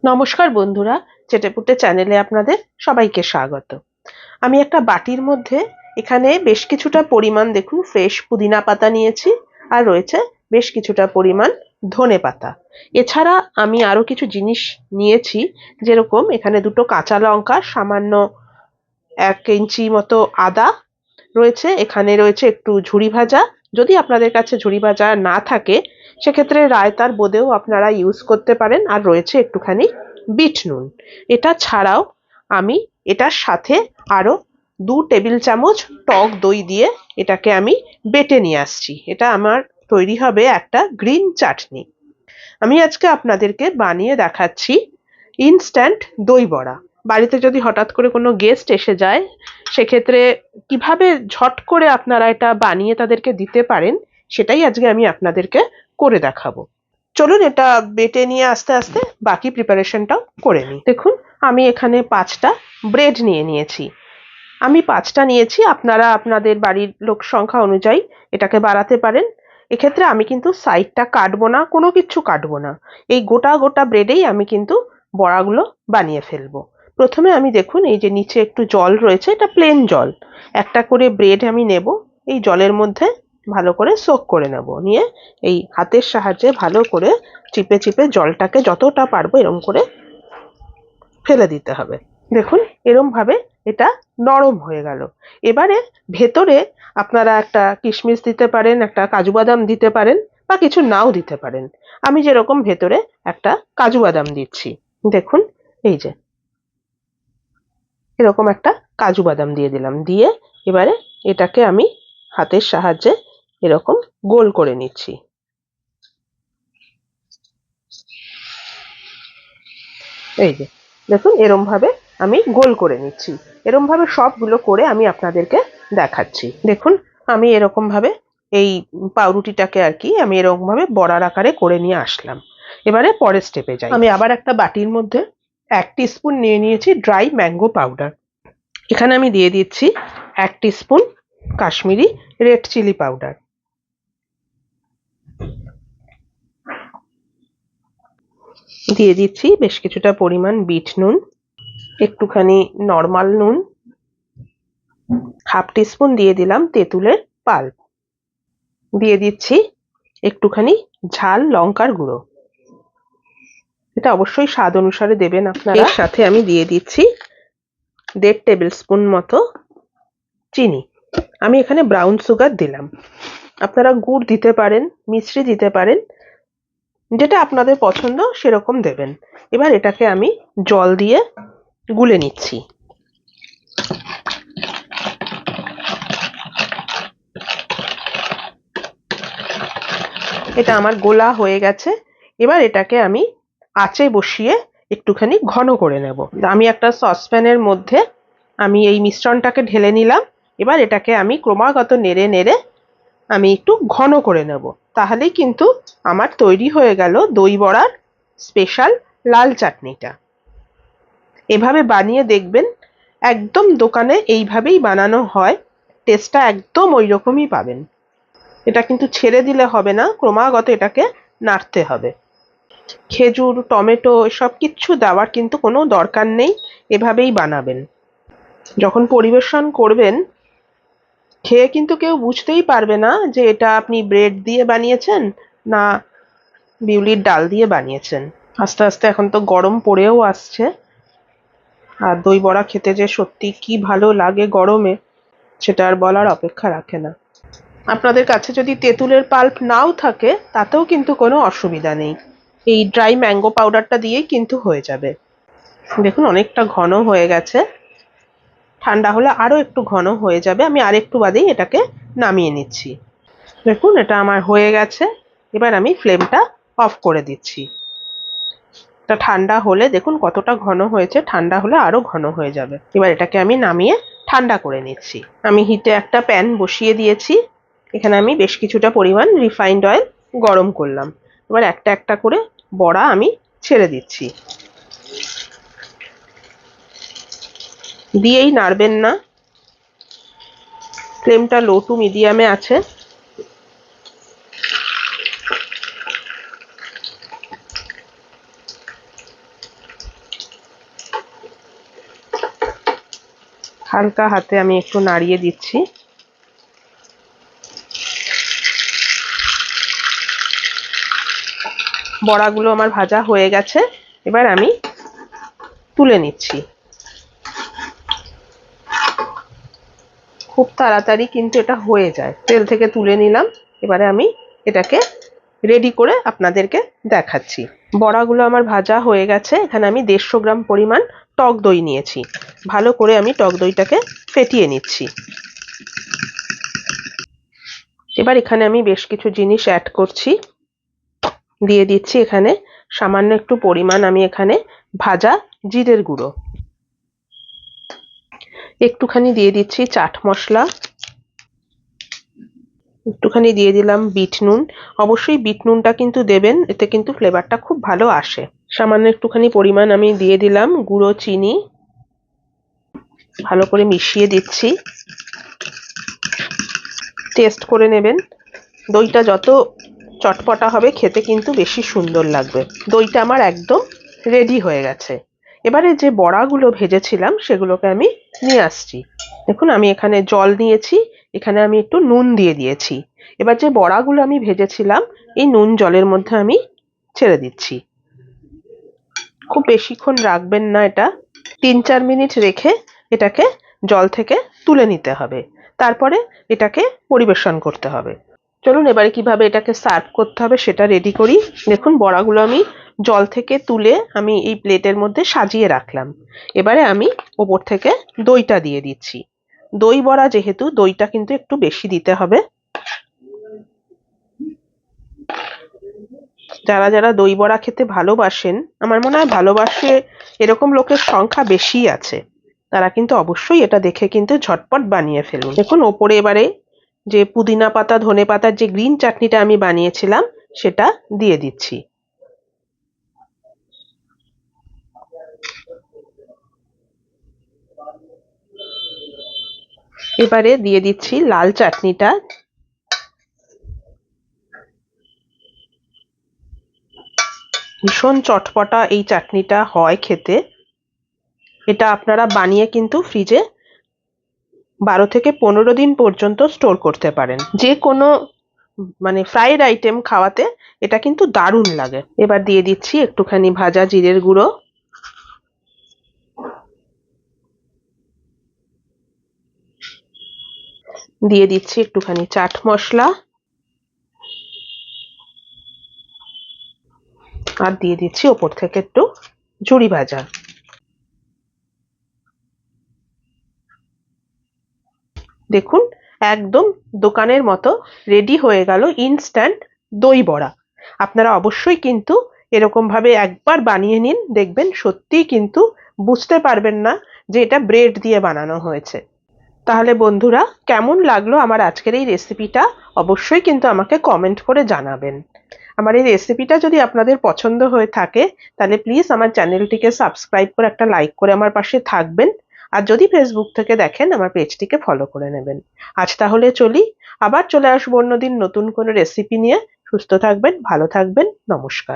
নমস্কার বন্ধুরা, চেটেপুটে চ্যানেলে আপনাদের সবাইকে স্বাগত। আমি একটা বাটির মধ্যে এখানে বেশ কিছুটা পরিমাণ দেখুন ফ্রেশ পুদিনা পাতা নিয়েছি, আর রয়েছে বেশ কিছুটা পরিমাণ ধনে পাতা। এছাড়া আমি আরো কিছু জিনিস নিয়েছি, যেরকম এখানে দুটো কাঁচা লঙ্কা, সামান্য 1 ইঞ্চি মতো আদা রয়েছে, এখানে রয়েছে একটু ঝুরি ভাজা। যদি আপনাদের কাছে ঝুরি ভাজা না থাকে সেক্ষেত্রে রায়তার বোঁদেও আপনারা ইউজ করতে পারেন। আর রয়েছে একটুখানি বিট নুন। এটা ছাড়াও আমি এটার সাথে আরো 2 টেবিল চামচ টক দই দিয়ে এটাকে আমি বেটে নিয়ে আসছি। এটা আমার তৈরি হবে একটা গ্রিন চাটনি। আমি আজকে আপনাদেরকে বানিয়ে দেখাচ্ছি ইনস্ট্যান্ট দই বড়া। বাড়িতে যদি হঠাৎ করে কোনো গেস্ট এসে যায় সেক্ষেত্রে কিভাবে ঝট করে আপনারা এটা বানিয়ে তাদেরকে দিতে পারেন সেটাই আজকে আমি আপনাদেরকে করে দেখাবো। চলুন এটা বেটে নিয়ে আস্তে আস্তে বাকি প্রিপারেশনটাও করে নিই। দেখুন, আমি এখানে 5টা ব্রেড নিয়ে নিয়েছি। আমি 5টা নিয়েছি, আপনারা আপনাদের বাড়ির লোক সংখ্যা অনুযায়ী এটাকে বাড়াতে পারেন। এক্ষেত্রে আমি কিন্তু সাইডটা কাটবো না, কোনো কিছু কাটবো না। এই গোটা গোটা ব্রেডেই আমি কিন্তু বড়াগুলো বানিয়ে ফেলবো। প্রথমে আমি দেখুন এই যে নিচে একটু জল রয়েছে, এটা প্লেন জল। একটা করে ব্রেড আমি নেব, এই জলের মধ্যে ভালো করে সোক করে নেব, নিয়ে এই হাতের সাহায্যে ভালো করে চিপে চিপে জলটাকে যতটা পারবো এরকম করে ফেলে দিতে হবে। দেখুন এরম ভাবে এটা নরম হয়ে গেল। এবারে ভেতরে আপনারা একটা কিশমিশ দিতে পারেন, একটা কাজু বাদাম দিতে পারেন, বা কিছু নাও দিতে পারেন। আমি যেরকম ভেতরে একটা কাজু বাদাম দিচ্ছি, দেখুন এই যে এরকম একটা কাজু বাদাম দিয়ে দিলাম। দিয়ে এবারে এটাকে আমি হাতের সাহায্যে এরকম গোল করে নিচ্ছি। এই যে দেখুন এরম ভাবে আমি গোল করে নিচ্ছি। এরম ভাবে সবগুলো করে আমি আপনাদেরকে দেখাচ্ছি। দেখুন আমি এরকম ভাবে এই পাউরুটিটাকে আর কি আমি এরকম ভাবে বড়ার আকারে করে নিয়ে আসলাম। এবারে পরের স্টেপে যাই। আমি আবার একটা বাটির মধ্যে 1 টিস্পুন নিয়ে নিয়েছি ড্রাই ম্যাঙ্গো পাউডার। এখানে আমি দিয়ে দিচ্ছি 1 teaspoon Kashmiri red chilli powder. দিয়ে দিচ্ছি বেশ কিছুটা পরিমাণ বিট নুন, একটুখানি নর্মাল নুন, 1/2 টিস্পুন দিয়ে দিলাম তেঁতুলের পাল্প, দিয়ে দিচ্ছি একটুখানি ঝাল লঙ্কার গুঁড়ো। এটা অবশ্যই স্বাদ অনুসারে দেবেন আপনারা। এর সাথে আমি দিয়ে দিচ্ছি 1.5 টেবিল স্পুন মতো চিনি। আমি এখানে ব্রাউন সুগার দিলাম। আপনারা গুড় দিতে পারেন, মিশ্রি দিতে পারেন, যেটা আপনাদের পছন্দ সেরকম দেবেন। এবার এটাকে আমি জল দিয়ে গুলে নিচ্ছি। এটা আমার গোলা হয়ে গেছে। এবার এটাকে আমি আঁচে বসিয়ে একটুখানি ঘন করে নেব। আমি একটা সসপ্যানের মধ্যে আমি এই মিশ্রণটাকে ঢেলে নিলাম। এবার এটাকে আমি ক্রমাগত নেড়ে নেড়ে আমি একটু ঘন করে নেব। তাহলেই কিন্তু আমার তৈরি হয়ে গেল দই বড়ার স্পেশাল লাল চাটনিটা। এভাবে বানিয়ে দেখবেন, একদম দোকানে এইভাবেই বানানো হয়, টেস্টটা একদম ওই রকমই পাবেন। এটা কিন্তু ছেড়ে দিলে হবে না, ক্রমাগত এটাকে নাড়তে হবে। খেজুর, টমেটো এসব কিচ্ছু দেওয়ার কিন্তু কোনো দরকার নেই, এভাবেই বানাবেন। যখন পরিবেশন করবেন খেয়ে কিন্তু কেউ বুঝতেই পারবে না যে এটা আপনি ব্রেড দিয়ে বানিয়েছেন না বিউলির ডাল দিয়ে বানিয়েছেন। আস্তে আস্তে এখন তো গরম পড়েও আসছে, আর দই বড়া খেতে যে সত্যি কি ভালো লাগে গরমে, সেটা আর বলার অপেক্ষা রাখে না। আপনাদের কাছে যদি তেঁতুলের পাল্প নাও থাকে তাতেও কিন্তু কোনো অসুবিধা নেই, এই ড্রাই ম্যাঙ্গো পাউডারটা দিয়েই কিন্তু হয়ে যাবে। দেখুন অনেকটা ঘন হয়ে গেছে, ঠান্ডা হলে আরো একটু ঘন হয়ে যাবে। আমি আর একটু বাদেই এটাকে নামিয়ে নিচ্ছি। দেখুন এটা আমার হয়ে গেছে। এবার আমি ফ্লেমটা অফ করে দিচ্ছি। এটা ঠান্ডা হলে দেখুন কতটা ঘন হয়েছে, ঠান্ডা হলে আরো ঘন হয়ে যাবে। এবার এটাকে আমি নামিয়ে ঠান্ডা করে নিচ্ছি। আমি হিটে একটা প্যান বসিয়ে দিয়েছি, এখানে আমি বেশ কিছুটা পরিমাণ রিফাইন্ড অয়েল গরম করলাম। এবার একটা একটা করে বড়া আমি ছেড়ে দিচ্ছি। দিয়েই নাড়বেন না, ফ্লেমটা লো টু মিডিয়ামে আছে। হালকা হাতে আমি একটু নাড়িয়ে দিচ্ছি। বড়াগুলো আমার ভাজা হয়ে গেছে, এবার আমি তুলে নিচ্ছি। খুব তাড়াতাড়ি কিন্তু এটা হয়ে যায়। তেল থেকে তুলে নিলাম, এবারে আমি এটাকে রেডি করে আপনাদেরকে দেখাচ্ছি। বড়াগুলো আমার ভাজা হয়ে গেছে। এখানে আমি 150 গ্রাম পরিমাণ টক দই নিয়েছি। ভালো করে আমি টক দইটাকে ফেটিয়ে নিচ্ছি। এবার এখানে আমি বেশ কিছু জিনিস অ্যাড করছি। দিয়ে দিচ্ছি এখানে সামান্য একটু পরিমাণ আমি এখানে ভাজা জিরের গুঁড়ো, একটুখানি দিয়ে দিচ্ছি চাট মশলা, একটুখানি দিয়ে দিলাম বিট নুন। অবশ্যই বিট নুনটা কিন্তু দেবেন, এতে কিন্তু ফ্লেভারটা খুব ভালো আসে। সামান্য একটুখানি পরিমাণ আমি দিয়ে দিলাম গুঁড়ো চিনি, ভালো করে মিশিয়ে দিচ্ছি। টেস্ট করে নেবেন, দইটা যত চটপটা হবে খেতে কিন্তু বেশি সুন্দর লাগবে। দইটা আমার একদম রেডি হয়ে গেছে। এবারে যে বড়াগুলো ভেজেছিলাম সেগুলোকে আমি নিয়ে আসছি। দেখুন আমি এখানে জল নিয়েছি, এখানে আমি একটু নুন দিয়ে দিয়েছি। এবার যে বড়াগুলো আমি ভেজেছিলাম এই নুন জলের মধ্যে আমি ছেড়ে দিচ্ছি। খুব বেশিক্ষণ রাখবেন না, এটা 3-4 মিনিট রেখে এটাকে জল থেকে তুলে নিতে হবে। তারপরে এটাকে পরিবেশন করতে হবে। চলুন এবারে কিভাবে এটাকে সার্ভ করতে হবে সেটা রেডি করি। দেখুন বড়াগুলো আমি জল থেকে তুলে আমি এই প্লেটের মধ্যে সাজিয়ে রাখলাম। এবারে আমি ওপর থেকে দইটা দিয়ে দিচ্ছি। দই বড়া যেহেতু দইটা কিন্তু একটু বেশি দিতে হবে। যারা যারা দই বড়া খেতে ভালোবাসেন, আমার মনে হয় ভালোবাসে এরকম লোকের সংখ্যা বেশি আছে, তারা কিন্তু অবশ্যই এটা দেখে কিন্তু ঝটপট বানিয়ে ফেলুন। দেখুন ওপরে এবারে যে পুদিনা পাতা ধনে পাতার যে গ্রিন চাটনিটা আমি বানিয়েছিলাম সেটা দিয়ে দিচ্ছি। এবারে দিয়ে দিচ্ছি লাল চাটনিটা। ভীষণ চটপটা এই চাটনিটা হয় খেতে। এটা আপনারা বানিয়ে কিন্তু ফ্রিজে 12 থেকে 15 দিন পর্যন্ত স্টোর করতে পারেন। যে কোনো মানে ফ্রাইড আইটেম খাওয়াতে এটা কিন্তু দারুণ লাগে। এবার দিয়ে দিচ্ছি একটুখানি ভাজা জিরের গুঁড়ো, দিয়ে দিচ্ছি একটুখানি চাট মশলা, আর দিয়ে দিচ্ছি ওপর থেকে একটু ঝুরি ভাজা। দেখুন একদম দোকানের মতো রেডি হয়ে গেল ইনস্ট্যান্ট দই বড়া। আপনারা অবশ্যই কিন্তু এরকম ভাবে একবার বানিয়ে নিন, দেখবেন সত্যিই কিন্তু বুঝতে পারবেন না যে এটা ব্রেড দিয়ে বানানো হয়েছে। তাহলে বন্ধুরা কেমন লাগলো আমার আজকের এই রেসিপিটা অবশ্যই কিন্তু আমাকে কমেন্ট করে জানাবেন। আমার এই রেসিপিটা যদি আপনাদের পছন্দ হয়ে থাকে তাহলে প্লিজ আমার চ্যানেলটিকে সাবস্ক্রাইব করে একটা লাইক করে আমার পাশে থাকবেন। আর যদি ফেসবুক থেকে দেখেন আমার পেজটিকে ফলো করে নেবেন। আজ তাহলে চলি, আবার চলে আসবো অন্যদিন নতুন কোনো রেসিপি নিয়ে। সুস্থ থাকবেন, ভালো থাকবেন, নমস্কার।